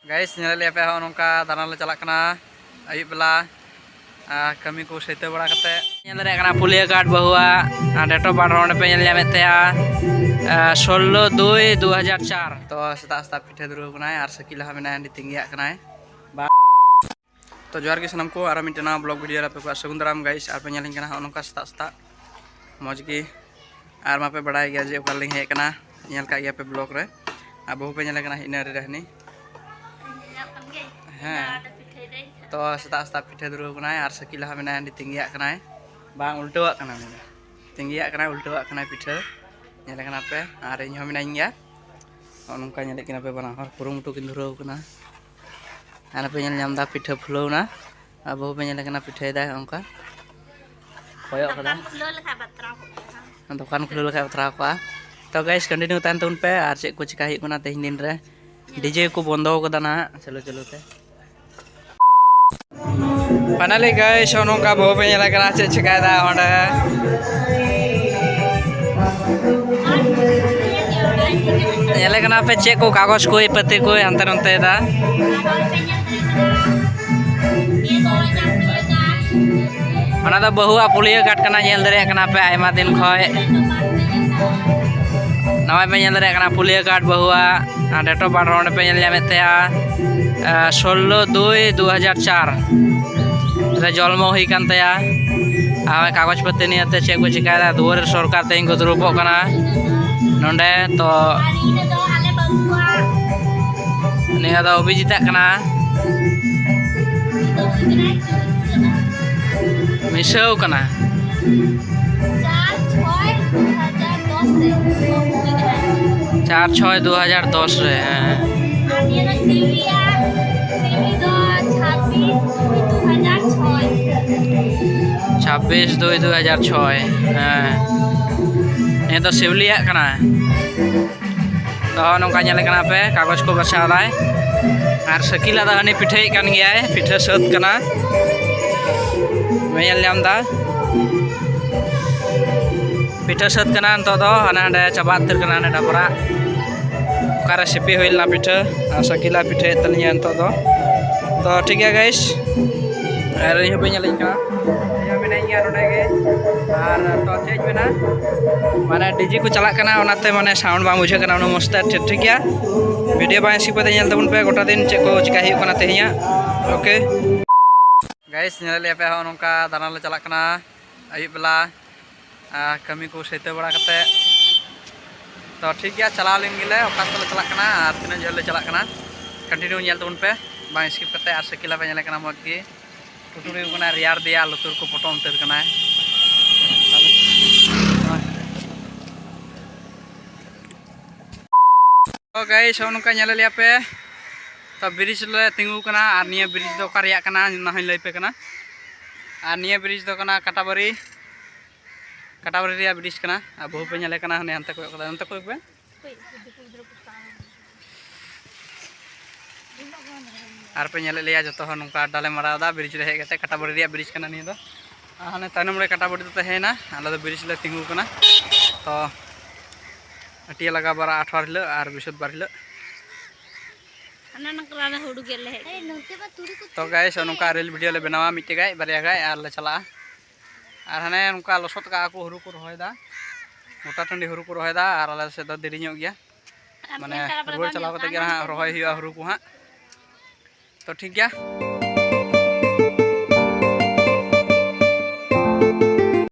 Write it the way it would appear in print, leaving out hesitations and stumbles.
Guys, nyala lihat apa nongka tanah le calak kena ayub bela kami ko sete bड़ा kate nyala lihat kena pulia card bahwa deto baron pe nyala lihat ya 16/2/2004 to seta pithe duru kena ar sekila hamena di tinggi kena to juar ki sanam ko ara mitena blog video ra pe ko segundaram guys ar pe nyalin kena nongka seta moj ki ar ma pe badai gya je ukaling he kena nyal ka gya pe blog re abu pe nyala kena ina re rehni तो सता पिठे दुरु कना are सकिला मेना नि तिंगिया कना बांग उल्टोआ कना मेना तिंगिया कना उल्टोआ कना पिठे नेले कना पे आर इन हम मिनाइन गया नोंका नेले कना पे बना हर पुरुमुटु किन दुरु कना आना पे नेल नामदा पिठे फुलौना अबो पे नेले कना पिठे दा ओंका कोयो कदा दुकान खुलो लखा बतरा को तो गाइस कंटिन्यू तान तुन पे आर चे को चिका hi कना तेहिन दिन रे डीजे को बंद कदा ना चलो चलो ते फाइनली गाइस नोंका बहु पे नेला कना चे चिका दा ओंडे नेले कना पे चे को कागज को पत्ते को अंते नंते दा ओना दा बहु पुलिया काट कना नेल दरे कना पे आयमा दिन खय नवाय पे नेल दरे कना पुलिया काट बहुआ डेटो बाron पे नेल जामे ते 16/2/2004 रे जन्म हुई कान तया आवे कागज पत्ते नि आते चे को चिकायदा दुआर सरकार ते इनको दुरुपो कना नोंडे तो निया दा अभिजिता कना मिसौ कना 4/6/2010 रे 26/2/2006 ये तो शिवलिया कना तो नौका नेले कना पे कागज को बसा दाय आर सकिला दा हनी पिठे कान गया है पिठे सत कना मेल नाम दा पिठे सत कना तो दो हना डे चबात तर कना ने डबरा का रेसिपी होइलना पिठे सकिला पिठे तलिया तो ठीक है गाइस आर यो पे नेलिन कना यो मेना इया रोडे गे आर तो चेज मेना माने डीजे को चला कना ओनाते माने साउंड बा बुझे कना उन मस्त ठीक है वीडियो बा सिप पे नेल तबन पे गोटा दिन चे को चिका हियो कना तेहिया ओके गाइस नेल ले पे नोंका दाना ले चला कना अयुब बेला कमी को सेते बड़ा कते तो ठीक है चला लेन गिले ओका से चला कना आर तिना जल ले चला कना कंटिन्यू नेल तबन पे बा स्किप करते आर सकिला पे नेले कना मत की टुटुरी कना रियार दिया लुतुर को पटोम तर कना तो गाइस नोंका नेल ले पे तो ब्रिज ले तिंगु कना आर निया ब्रिज दो कारिया कना ना हई लई पे कना आर निया ब्रिज दो कना काटाबारी रिया ब्रिज कना आ बहु पे नेले कना हने हंते को कदा हंते को पे आर पे नेले लिया जतो नोंका डाले मारादा ब्रिज रे हे गते काटाबारी रिया ब्रिज कना नि दो हने तानम रे काटाबारी तो हेना आलो दो ब्रिज ले तिंगु कना तो अटिया लगा बारा 18 हिलो आर बिसुद बार हिलो तो गाइस नोंका रील वीडियो ले बनावा मिटे गाय बारिया गाय आर ले चला आर हने नोंका लसत का को हुरु को रहोयदा मोटा टंडी हुरु को रहोयदा आर आले से दो देरी ᱧᱚᱜ गया माने रुवार चलाव कते गे रहोय हुआ हुरु को हां तो ठीक गया।